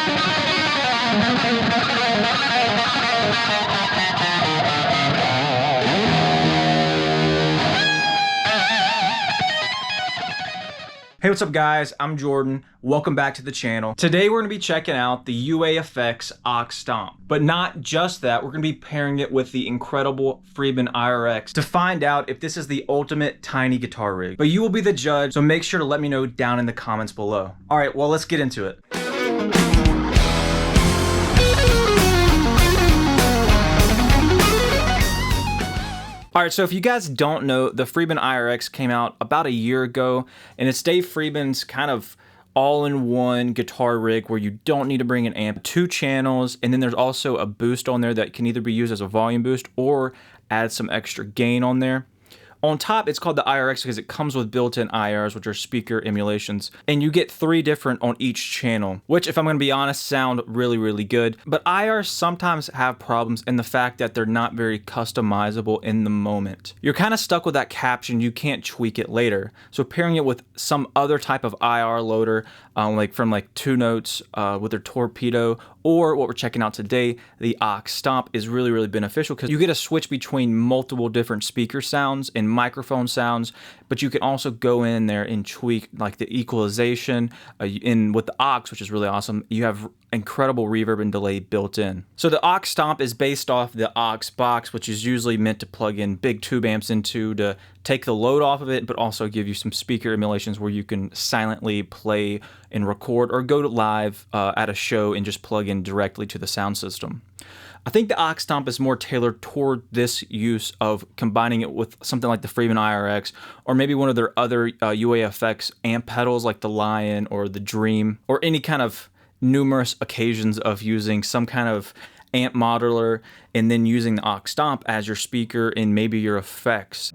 Hey, what's up guys? I'm Jordan. Welcome back to the channel. Today we're gonna be checking out the UAFX Ox Stomp. But not just that, we're gonna be pairing it with the incredible Friedman IR-X to find out if this is the ultimate tiny guitar rig. But you will be the judge, so make sure to let me know down in the comments below. All right, well, let's get into it. Alright, so if you guys don't know, the Friedman IR-X came out about a year ago, and it's Dave Friedman's kind of all-in-one guitar rig where you don't need to bring an amp, 2 channels, and then there's also a boost on there that can either be used as a volume boost or add some extra gain on there. On top, it's called the IR-X because it comes with built-in IRs, which are speaker emulations, and you get 3 different on each channel, which, if I'm going to be honest, sound really, really good. But IRs sometimes have problems in the fact that they're not very customizable in the moment. You're kind of stuck with that caption, you can't tweak it later. So pairing it with some other type of IR loader, like from 2 Notes with their Torpedo, or what we're checking out today, the Ox Stomp, is really, really beneficial because you get a switch between multiple different speaker sounds and microphone sounds, but you can also go in there and tweak like the equalization with the Ox, which is really awesome. You have incredible reverb and delay built in. So the Ox Stomp is based off the Ox box, which is usually meant to plug in big tube amps into to take the load off of it, but also give you some speaker emulations where you can silently play and record or go to live at a show and just plug in directly to the sound system. I think the Ox Stomp is more tailored toward this use of combining it with something like the Friedman IR-X or maybe one of their other UAFX amp pedals like the Lion or the Dream, or any kind of numerous occasions of using some kind of amp modeler and then using the Ox Stomp as your speaker and maybe your effects.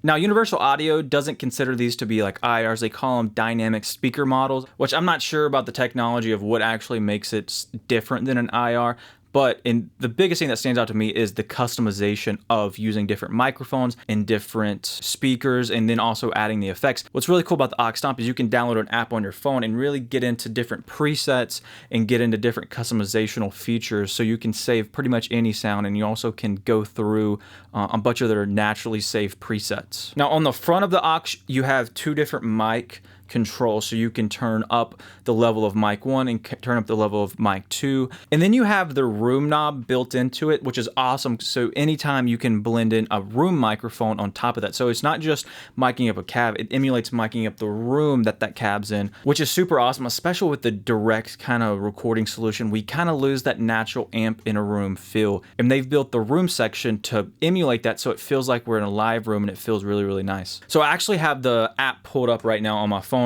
Now, Universal Audio doesn't consider these to be like IRs. They call them dynamic speaker models, which I'm not sure about the technology of what actually makes it different than an IR. But the biggest thing that stands out to me is the customization of using different microphones and different speakers, and then also adding the effects. What's really cool about the Ox Stomp is you can download an app on your phone and really get into different presets and get into different customizational features, so you can save pretty much any sound, and you also can go through a bunch of their naturally saved presets. Now, on the front of the Ox, you have 2 different mic control, so you can turn up the level of mic 1 and turn up the level of mic 2, and then you have the room knob built into it, which is awesome. So anytime you can blend in a room microphone on top of that, so it's not just miking up a cab, it emulates miking up the room that cab's in, which is super awesome, especially with the direct kind of recording solution. We kind of lose that natural amp in a room feel, and they've built the room section to emulate that, so it feels like we're in a live room and it feels really, really nice. So I actually have the app pulled up right now on my phone,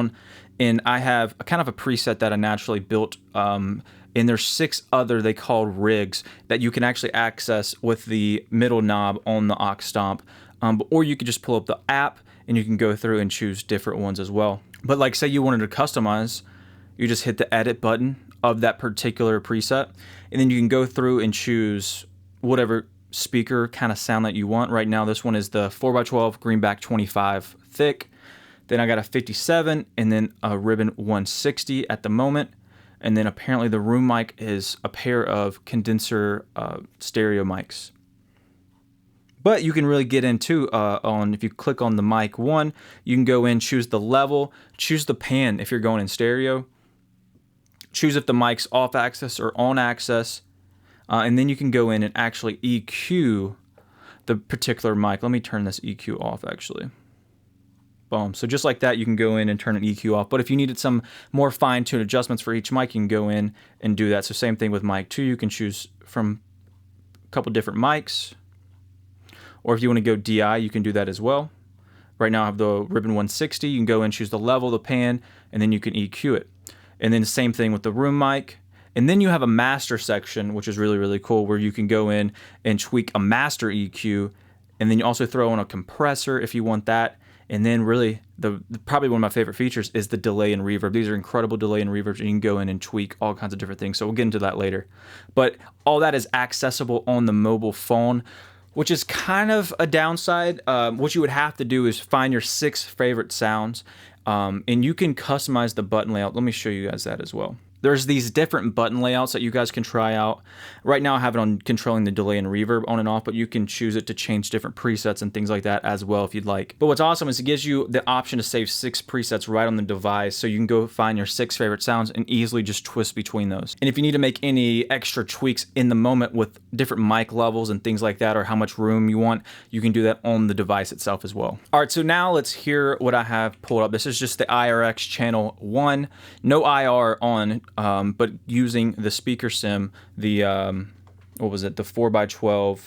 and I have a kind of a preset that I naturally built, and there's 6 other they call rigs that you can actually access with the middle knob on the Ox Stomp, or you could just pull up the app and you can go through and choose different ones as well. But like, say you wanted to customize, you just hit the edit button of that particular preset, and then you can go through and choose whatever speaker kind of sound that you want. Right now this one is the 4x12 Greenback 25 thick. Then I got a 57 and then a Ribbon 160 at the moment. And then apparently the room mic is a pair of condenser stereo mics. But you can really get into if you click on the mic 1, you can go in, choose the level, choose the pan if you're going in stereo, choose if the mic's off axis or on axis, and then you can go in and actually EQ the particular mic. Let me turn this EQ off actually. Boom. So just like that, you can go in and turn an EQ off. But if you needed some more fine-tuned adjustments for each mic, you can go in and do that. So same thing with mic 2. You can choose from a couple different mics. Or if you want to go DI, you can do that as well. Right now I have the Ribbon 160. You can go and choose the level, the pan, and then you can EQ it. And then the same thing with the room mic. And then you have a master section, which is really, really cool, where you can go in and tweak a master EQ. And then you also throw in a compressor if you want that. And then really, probably one of my favorite features is the delay and reverb. These are incredible delay and reverbs, and you can go in and tweak all kinds of different things. So we'll get into that later. But all that is accessible on the mobile phone, which is kind of a downside. What you would have to do is find your 6 favorite sounds, and you can customize the button layout. Let me show you guys that as well. There's these different button layouts that you guys can try out. Right now I have it on controlling the delay and reverb on and off, but you can choose it to change different presets and things like that as well if you'd like. But what's awesome is it gives you the option to save 6 presets right on the device, so you can go find your 6 favorite sounds and easily just twist between those. And if you need to make any extra tweaks in the moment with different mic levels and things like that, or how much room you want, you can do that on the device itself as well. All right, so now let's hear what I have pulled up. This is just the IR-X channel 1, no IR on, but using the speaker sim, the what was it, the 4x12,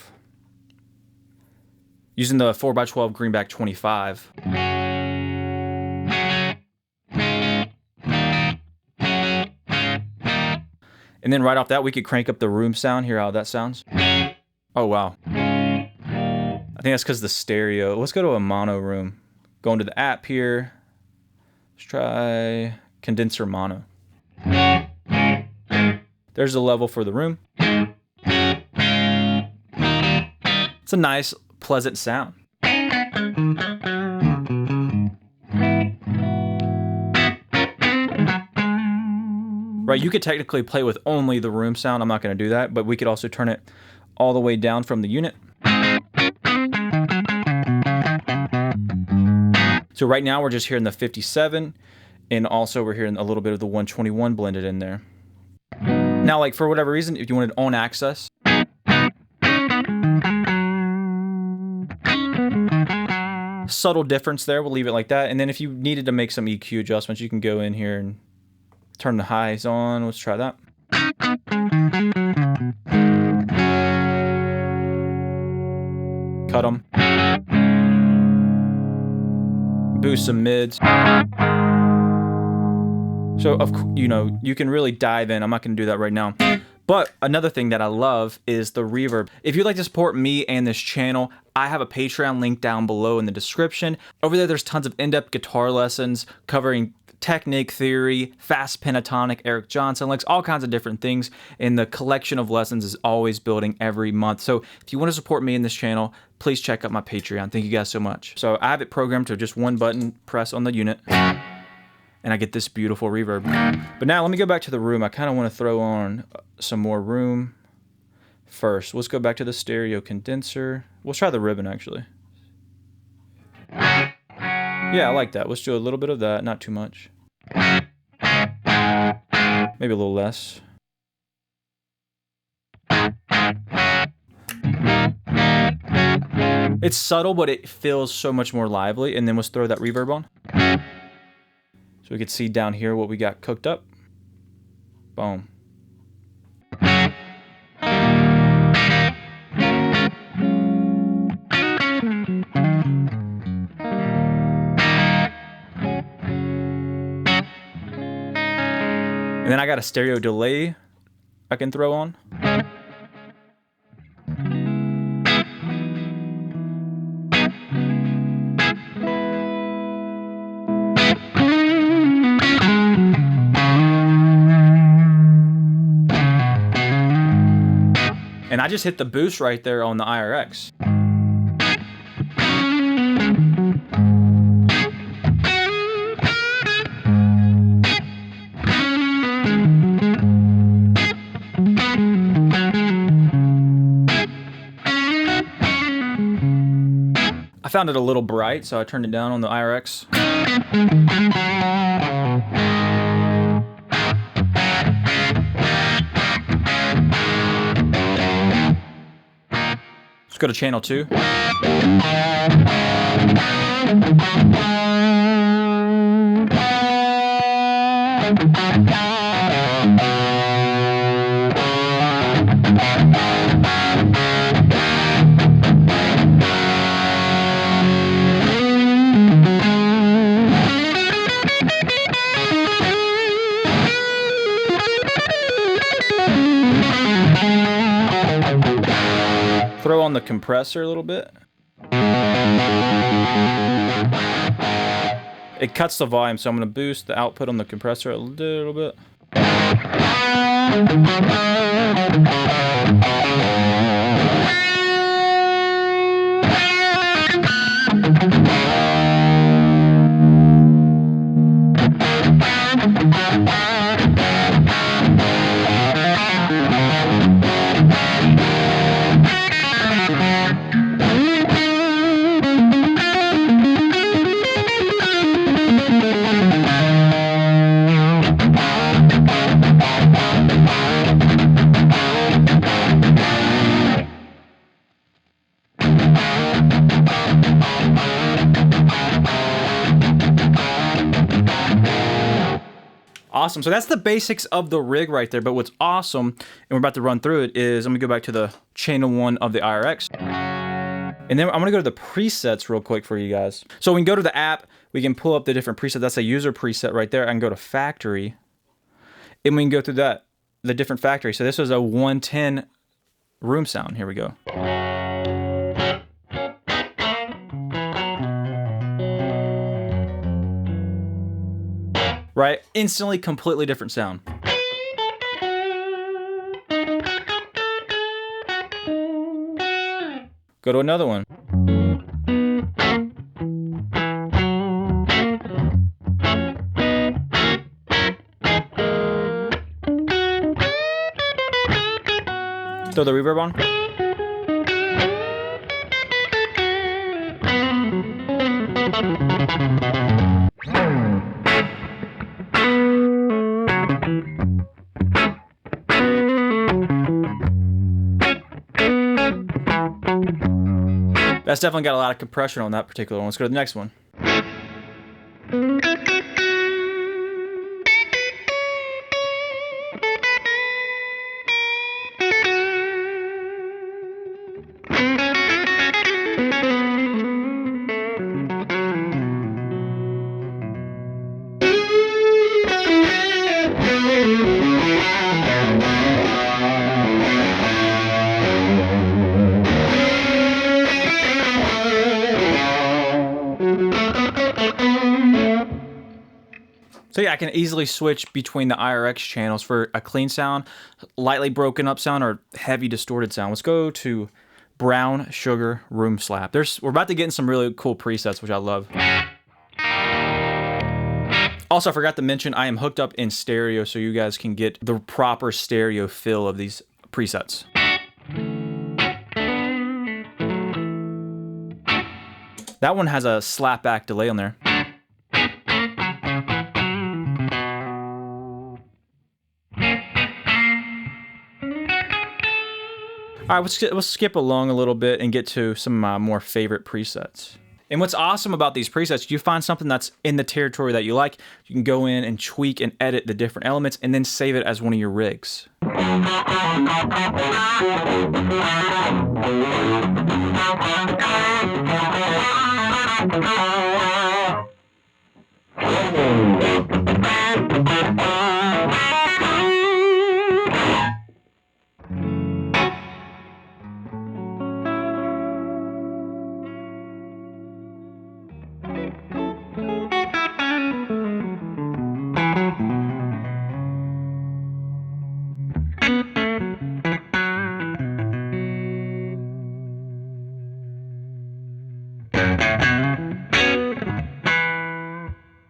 using the 4x12 Greenback 25. And then right off that, we could crank up the room sound. Hear how that sounds. Oh wow, I think that's because the stereo. Let's go to a mono room. Go into the app here. Let's try condenser mono. There's the level for the room. It's a nice, pleasant sound. Right, you could technically play with only the room sound. I'm not going to do that, but we could also turn it all the way down from the unit. So right now we're just hearing the 57, and also we're hearing a little bit of the 121 blended in there. Now, like, for whatever reason, if you wanted on access, subtle difference there, we'll leave it like that. And then if you needed to make some EQ adjustments, you can go in here and turn the highs on. Let's try that. Cut them. Boost some mids. So, you know, you can really dive in. I'm not going to do that right now. But another thing that I love is the reverb. If you'd like to support me and this channel, I have a Patreon link down below in the description. Over there, there's tons of in-depth guitar lessons covering technique theory, fast pentatonic, Eric Johnson licks, all kinds of different things. And the collection of lessons is always building every month. So if you want to support me in this channel, please check out my Patreon. Thank you guys so much. So I have it programmed to just one button press on the unit, and I get this beautiful reverb. But now let me go back to the room. I kind of want to throw on some more room first. Let's go back to the stereo condenser. We'll try the ribbon actually. Yeah, I like that. Let's do a little bit of that, not too much. Maybe a little less. It's subtle, but it feels so much more lively. And then let's throw that reverb on. So we can see down here what we got cooked up. Boom. And then I got a stereo delay I can throw on. And I just hit the boost right there on the IR-X. I found it a little bright, so I turned it down on the IR-X. Let's go to channel 2. Throw on the compressor a little bit. It cuts the volume, so I'm going to boost the output on the compressor a little bit. Awesome. So that's the basics of the rig right there. But what's awesome, and we're about to run through it, is I'm going to go back to the channel 1 of the IR-X. And then I'm going to go to the presets real quick for you guys. So we can go to the app. We can pull up the different presets. That's a user preset right there. I can go to factory. And we can go through that, the different factory. So this was a 110 room sound. Here we go. Right? Instantly, completely different sound. Go to another one. Throw the reverb on. That's definitely got a lot of compression on that particular one. Let's go to the next one. So yeah, I can easily switch between the IR-X channels for a clean sound, lightly broken up sound, or heavy distorted sound. Let's go to Brown Sugar Room Slap. We're about to get in some really cool presets, which I love. Also, I forgot to mention, I am hooked up in stereo, so you guys can get the proper stereo feel of these presets. That one has a slapback delay on there. All right, let's skip along a little bit and get to some of my more favorite presets. And what's awesome about these presets, you find something that's in the territory that you like, you can go in and tweak and edit the different elements and then save it as one of your rigs.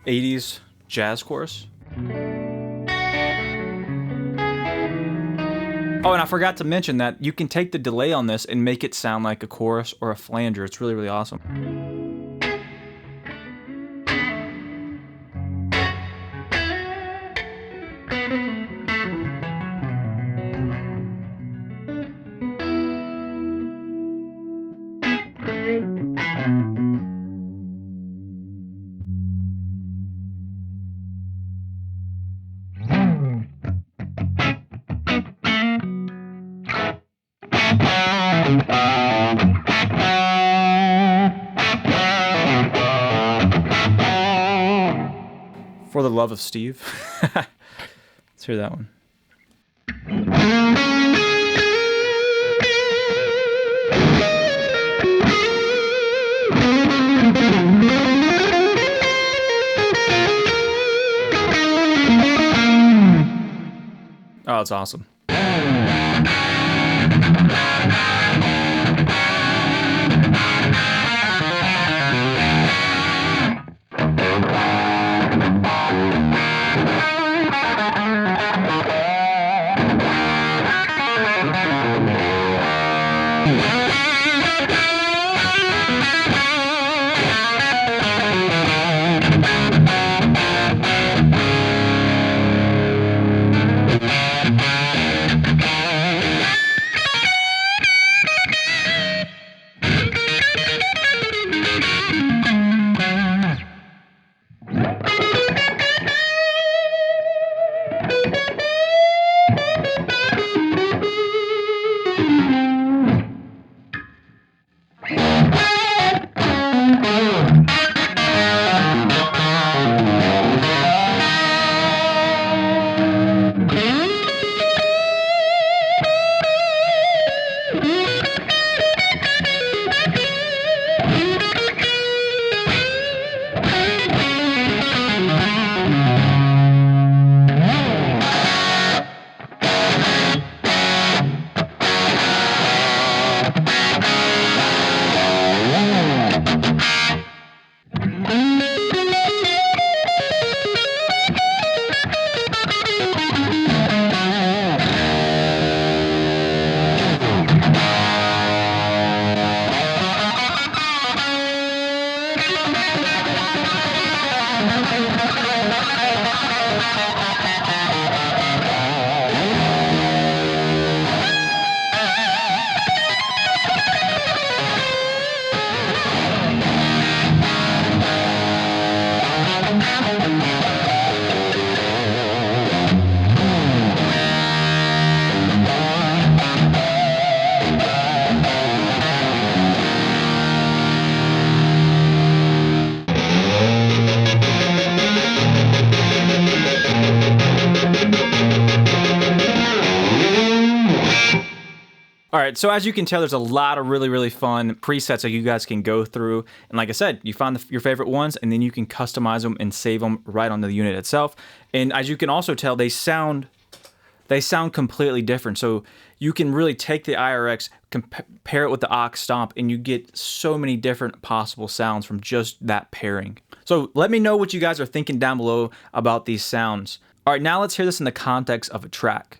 '80s jazz chorus. Oh, and I forgot to mention that you can take the delay on this and make it sound like a chorus or a flanger. It's really, really awesome. For the Love of Steve. Let's hear that one. Oh, it's awesome. All right, so as you can tell, there's a lot of really fun presets that you guys can go through. And like I said, you find your favorite ones, and then you can customize them and save them right on the unit itself. And as you can also tell, they sound completely different. So you can really take the IR-X, compare it with the Ox Stomp, and you get so many different possible sounds from just that pairing. So let me know what you guys are thinking down below about these sounds. All right, now let's hear this in the context of a track.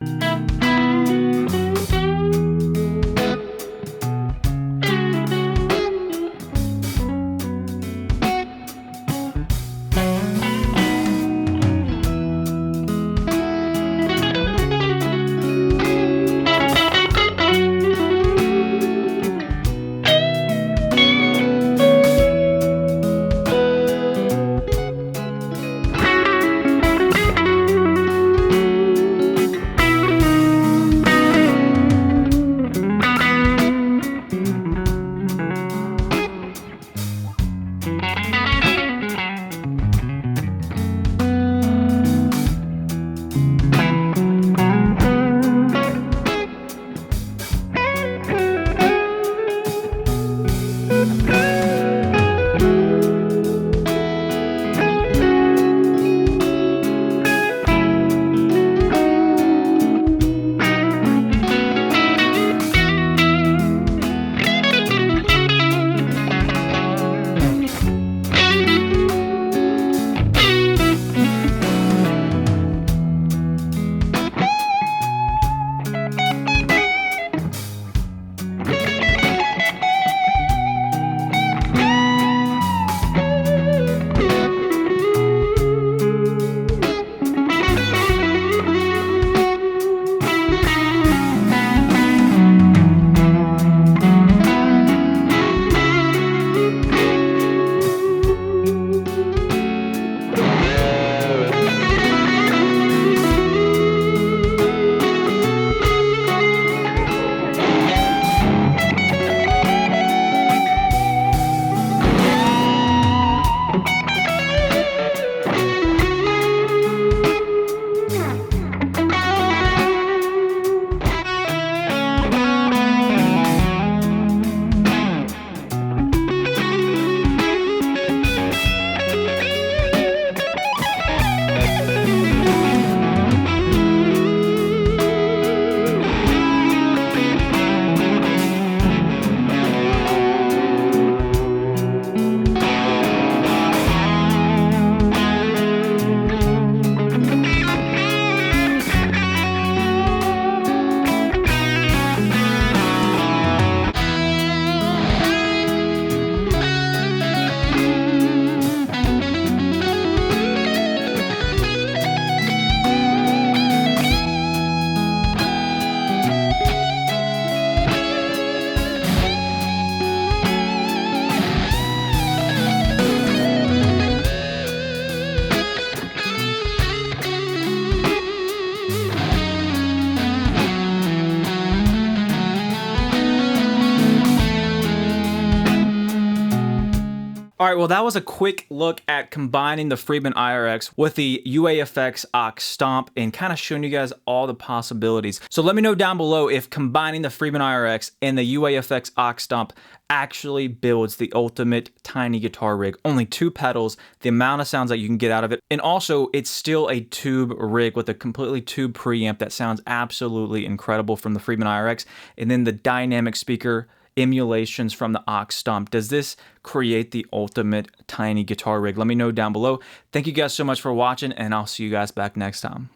All right, well, that was a quick look at combining the Friedman IR-X with the UAFX Ox Stomp and kind of showing you guys all the possibilities. So let me know down below if combining the Friedman IR-X and the UAFX Ox Stomp actually builds the ultimate tiny guitar rig. Only 2 pedals, the amount of sounds that you can get out of it. And also, it's still a tube rig with a completely tube preamp that sounds absolutely incredible from the Friedman IR-X. And then the dynamic speaker emulations from the Ox Stomp. Does this create the ultimate tiny guitar rig? Let me know down below. Thank you guys so much for watching, and I'll see you guys back next time.